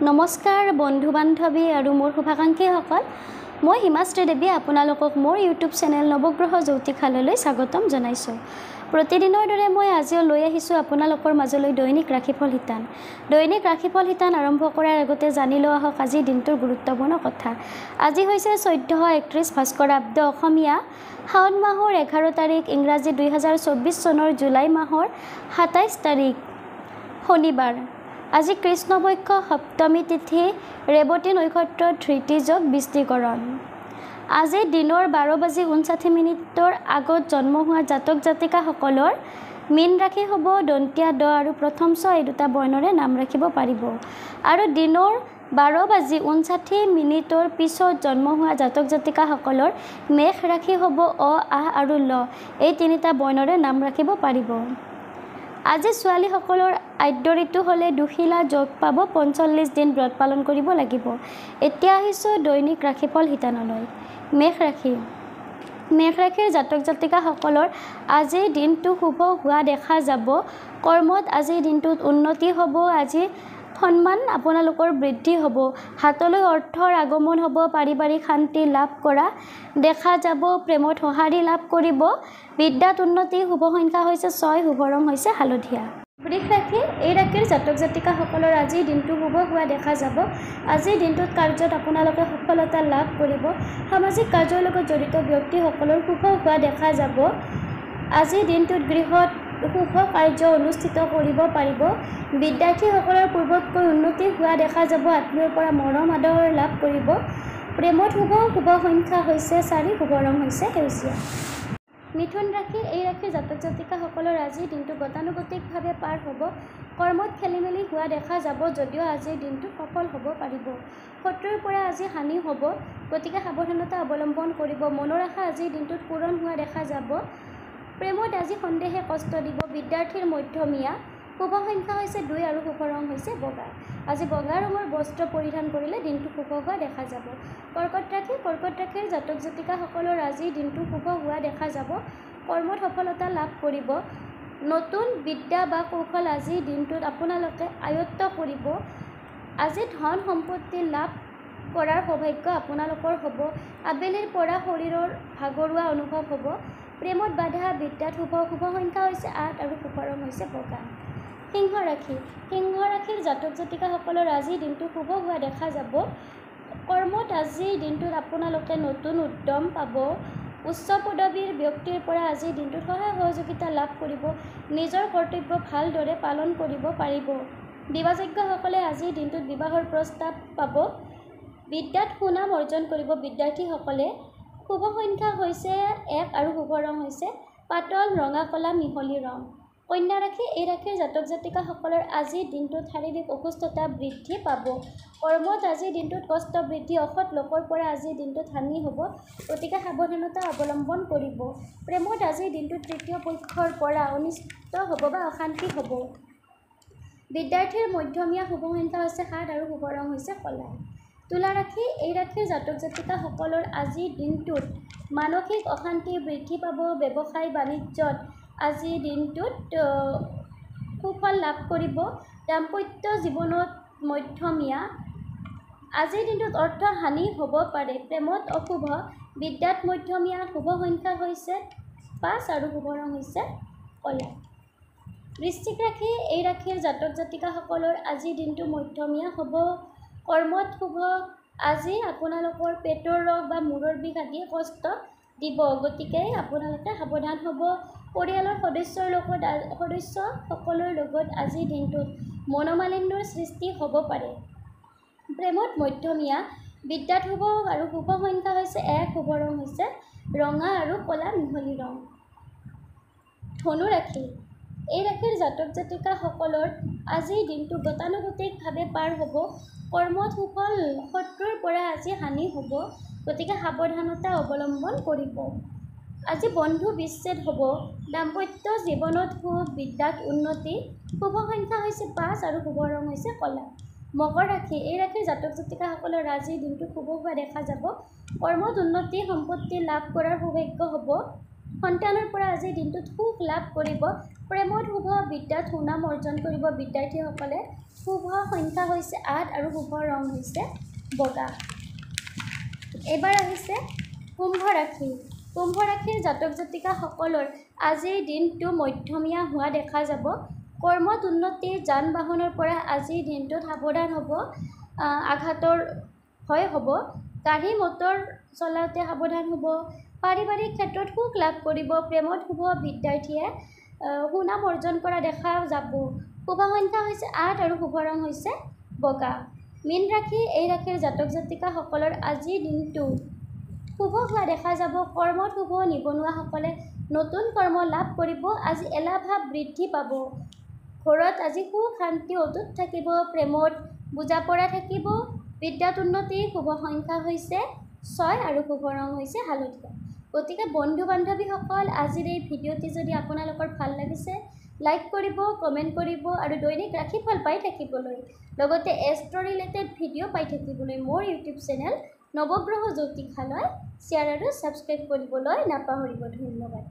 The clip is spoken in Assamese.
নমস্কাৰ বন্ধু বান্ধৱী আৰু মোৰ শুভাকাংক্ষীসকল, মই হিমাশ্ৰী দেৱী আপোনালোকক মোৰ ইউটিউব চেনেল নৱগ্ৰহ জ্যোতিষালয়লৈ স্বাগতম জনাইছোঁ। প্ৰতিদিনৰ দৰে মই আজিও লৈ আহিছোঁ আপোনালোকৰ মাজলৈ দৈনিক ৰাশিফল শিতান। দৈনিক ৰাশিফল শিতান আৰম্ভ কৰাৰ আগতে জানি লোৱা হওক আজিৰ দিনটোৰ গুৰুত্বপূৰ্ণ কথা। আজি হৈছে 1431 ভাস্কৰাব্দ অসমীয়া শাওণ মাহৰ 11 তাৰিখ, ইংৰাজী 2024 চনৰ জুলাই মাহৰ 27 তাৰিখ শনিবাৰ। আজি কৃষ্ণপক্ষ সপ্তমী তিথি, ৰেৱতী নক্ষত্ৰ, ধৃতি যোগ, বৃষ্টিকৰণ। আজি দিনৰ 12:59 আগত জন্ম হোৱা জাতক জাতিকাসকলৰ মীন ৰাশি হ'ব দন্তীয়া ড আৰু প্ৰথম ছ এই দুটা বৰ্ণৰে নাম ৰাখিব পাৰিব। আৰু দিনৰ 12:59 পিছত জন্ম হোৱা জাতক জাতিকাসকলৰ মেষ ৰাশি হ'ব অ, আ আৰু ল এই তিনিটা বৰ্ণৰে নাম ৰাখিব পাৰিব। আজি ছোৱালীসকলৰ আদ্য ঋতু হ'লে দুশীলা যোগ পাব, 45 দিন ব্ৰত পালন কৰিব লাগিব। এতিয়া আহিছোঁ দৈনিক ৰাশিফল শিতানলৈ। মেষ ৰাশি। মেষ ৰাশিৰ জাতক জাতিকাসকলৰ আজিৰ দিনটো শুভ হোৱা দেখা যাব। কৰ্মত আজিৰ দিনটোত উন্নতি হ'ব। আজি সন্মান আপোনালোকৰ বৃদ্ধি হ'ব। হাতলৈ অৰ্থৰ আগমন হ'ব। পাৰিবাৰিক শান্তি লাভ কৰা দেখা যাব। প্ৰেমত সঁহাৰি লাভ কৰিব। বিদ্যাত উন্নতি। শুভ সংখ্যা হৈছে 6, শুভ ৰং হৈছে হালধীয়া। বৃষ ৰাশি। এই ৰাশিৰ জাতক জাতিকাসকলৰ আজিৰ দিনটো শুভ হোৱা দেখা যাব। আজিৰ দিনটোত কাৰ্যত আপোনালোকে সফলতা লাভ কৰিব। সামাজিক কাৰ্যৰ লগত জড়িত ব্যক্তিসকলৰ শুভ হোৱা দেখা যাব। আজিৰ দিনটোত গৃহত শুভ কাৰ্য অনুষ্ঠিত কৰিব পাৰিব। বিদ্যাৰ্থীসকলৰ পূৰ্বতকৈ উন্নতি হোৱা দেখা যাব। আত্মীয়ৰ পৰা মৰম আদৰ লাভ কৰিব। প্ৰেমত শুভ সংখ্যা হৈছে 4, শুভ ৰং হৈছে সেউজীয়া। মিথুন ৰাশি। এই ৰাশিৰ জাতক জাতিকাসকলৰ আজিৰ দিনটো গতানুগতিকভাৱে পাৰ হ'ব। কৰ্মত খেলিমেলি হোৱা দেখা যাব যদিও আজিৰ দিনটো সফল হ'ব পাৰিব। শত্ৰুৰ পৰা আজি হানি হ'ব, গতিকে সাৱধানতা অৱলম্বন কৰিব। মনৰ আশা আজিৰ দিনটোত পূৰণ হোৱা দেখা যাব। প্ৰেমত আজি সন্দেহে কষ্ট দিব। বিদ্যাৰ্থীৰ মধ্যমীয়া। শুভ সংখ্যা হৈছে 2 আৰু শুভ ৰং হৈছে বগা। আজি বগা ৰঙৰ বস্ত্ৰ পৰিধান কৰিলে দিনটো শুভ হোৱা দেখা যাব। কৰ্কট ৰাশি। কৰ্কট ৰাশিৰ জাতক জাতিকাসকলৰ আজিৰ দিনটো শুভ হোৱা দেখা যাব। কৰ্মত সফলতা লাভ কৰিব। নতুন বিদ্যা বা কৌশল আজিৰ দিনটোত আপোনালোকে আয়ত্ত কৰিব। আজি ধন সম্পত্তি লাভ কৰাৰ সৌভাগ্য আপোনালোকৰ হ'ব। আবেলিৰ পৰা শৰীৰৰ ভাগৰুৱা অনুভৱ হ'ব। প্ৰেমত বাধা। বিদ্যাত শুভ সংখ্যা হৈছে 8 আৰু শুভ ৰং হৈছে বগা। সিংহ ৰাশি। সিংহ ৰাশিৰ জাতক জাতিকাসকলৰ আজিৰ দিনটো শুভ হোৱা দেখা যাব। কৰ্মত আজিৰ দিনটোত আপোনালোকে নতুন উদ্যম পাব। উচ্চ পদবীৰ ব্যক্তিৰ পৰা আজিৰ দিনটোত সহায় সহযোগিতা লাভ কৰিব। নিজৰ কৰ্তব্য ভালদৰে পালন কৰিব পাৰিব। বিবাহযোগ্যসকলে আজিৰ দিনটোত বিবাহৰ প্ৰস্তাৱ পাব। বিদ্যাত সুনাম অৰ্জন কৰিব বিদ্যাৰ্থীসকলে। শুভ সংখ্যা হৈছে 1 আৰু শুভ ৰং হৈছে পাতল ৰঙা কলা মিহলি ৰং। কন্যা ৰাশি। এই ৰাশিৰ জাতক জাতিকাসকলৰ আজিৰ দিনটোত শাৰীৰিক অসুস্থতা বৃদ্ধি পাব। কৰ্মত আজিৰ দিনটোত কষ্ট বৃদ্ধি। অসৎ লোকৰ পৰা আজিৰ দিনটোত হানি হ'ব, গতিকে সাৱধানতা অৱলম্বন কৰিব। প্ৰেমত আজিৰ দিনটোত তৃতীয় পক্ষৰ পৰা অনিষ্ট হ'ব বা অশান্তি হ'ব। বিদ্যাৰ্থীৰ মধ্যমীয়া। শুভ সংখ্যা হৈছে 7 আৰু শুভ ৰং হৈছে কলা। তুলা ৰাশি। এই ৰাশিৰ জাতক জাতিকাসকলৰ আজিৰ দিনটোত মানসিক অশান্তি বৃদ্ধি পাব। ব্যৱসায় বাণিজ্যত আজিৰ দিনটোত সুফল লাভ কৰিব। দাম্পত্য জীৱনত মধ্যমীয়া। আজিৰ দিনটোত অৰ্থ হানি হ'ব পাৰে। প্ৰেমত অশুভ। বিদ্যাত মধ্যমীয়া। শুভ সংখ্যা হৈছে 5 আৰু শুভ ৰং হৈছে কলা। বৃশ্চিক ৰাশি। এই ৰাশিৰ জাতক জাতিকাসকলৰ আজিৰ দিনটো মধ্যমীয়া হ'ব। কৰ্মত শুভ। আজি আপোনালোকৰ পেটৰ ৰোগ বা মূৰৰ বিষ আদিয়ে কষ্ট দিব, গতিকে আপোনালোকে সাৱধান হ'ব। পৰিয়ালৰ সদস্যসকলৰ লগত আজিৰ দিনটোত মনোমালিন্যৰ সৃষ্টি হ'ব পাৰে। প্ৰেমত মধ্যমীয়া। বিদ্যাত শুভ আৰু শুভ সংখ্যা হৈছে 1, শুভ ৰং হৈছে ৰঙা আৰু কলা মিহলি ৰং। ধনু ৰাশি। এই ৰাশিৰ জাতক জাতিকাসকলৰ আজিৰ দিনটো গতানুগতিকভাৱে পাৰ হ'ব। কৰ্মত সুফল। শত্ৰুৰ পৰা আজি হানি হ'ব, গতিকে সাৱধানতা অৱলম্বন কৰিব। আজি বন্ধু বিচ্ছেদ হ'ব। দাম্পত্য জীৱনত সুখ। বিদ্যাত উন্নতি। শুভ সংখ্যা হৈছে 5 আৰু শুভ ৰং হৈছে কলা। মকৰ ৰাশি। এই ৰাশিৰ জাতক জাতিকাসকলৰ আজিৰ দিনটো শুভ হোৱা দেখা যাব। কৰ্মত উন্নতি। সম্পত্তি লাভ কৰাৰ সৌভাগ্য হ'ব। সন্তানৰ পৰা আজিৰ দিনটোত সুখ লাভ কৰিব। প্ৰেমত শুভ, বিদ্যাত সুনাম অৰ্জন কৰিব বিদ্যাৰ্থীসকলে। শুভ সংখ্যা হৈছে 8 আৰু শুভ ৰং হৈছে বগা। এইবাৰ আহিছে কুম্ভ ৰাশি। কুম্ভ ৰাশিৰ জাতক জাতিকাসকলৰ আজিৰ দিনটো মধ্যমীয়া হোৱা দেখা যাব। কৰ্মত উন্নতি, যান বাহনৰ পৰা আজিৰ দিনটোত সাৱধান হ'ব, আঘাতৰ ভয় হ'ব। গাড়ী মটৰ চলাওঁতে সাৱধান হ'ব। পাৰিবাৰিক ক্ষেত্ৰত সুখ লাভ কৰিব। প্ৰেমত শুভ, বিদ্যাৰ্থীয়ে সুনাম অৰ্জন কৰা দেখা যাব। শুভ সংখ্যা হৈছে 8 আৰু শুভ ৰং হৈছে বগা। মীন ৰাশি, এই ৰাশিৰ জাতক জাতিকাসকলৰ আজিৰ দিনটো শুভ হোৱা দেখা যাব। কৰ্মত শুভ, নিবনুৱাসকলে নতুন কৰ্ম লাভ কৰিব। আজি এলাহ ভাৱ বৃদ্ধি পাব। ঘৰত আজি সুখ শান্তি অটুট থাকিব। প্ৰেমত বুজাপৰা থাকিব। বিদ্যাত উন্নতি, শুভ সংখ্যা হৈছে 6 আৰু শুভ ৰং হৈছে হালধীয়া। গতিকে বন্ধু বান্ধৱীসকল, আজিৰ এই ভিডিঅ'টি যদি আপোনালোকৰ ভাল লাগিছে, লাইক কৰিব, কমেণ্ট কৰিব আৰু দৈনিক ৰাশিফল পাই থাকিবলৈ, লগতে এষ্ট্ৰ ৰিলেটেড ভিডিঅ' পাই থাকিবলৈ মোৰ ইউটিউব চেনেল নৱগ্ৰহ জ্যোতিষালয় শ্বেয়াৰ আৰু ছাবস্ক্ৰাইব কৰিবলৈ নাপাহৰিব। ধন্যবাদ।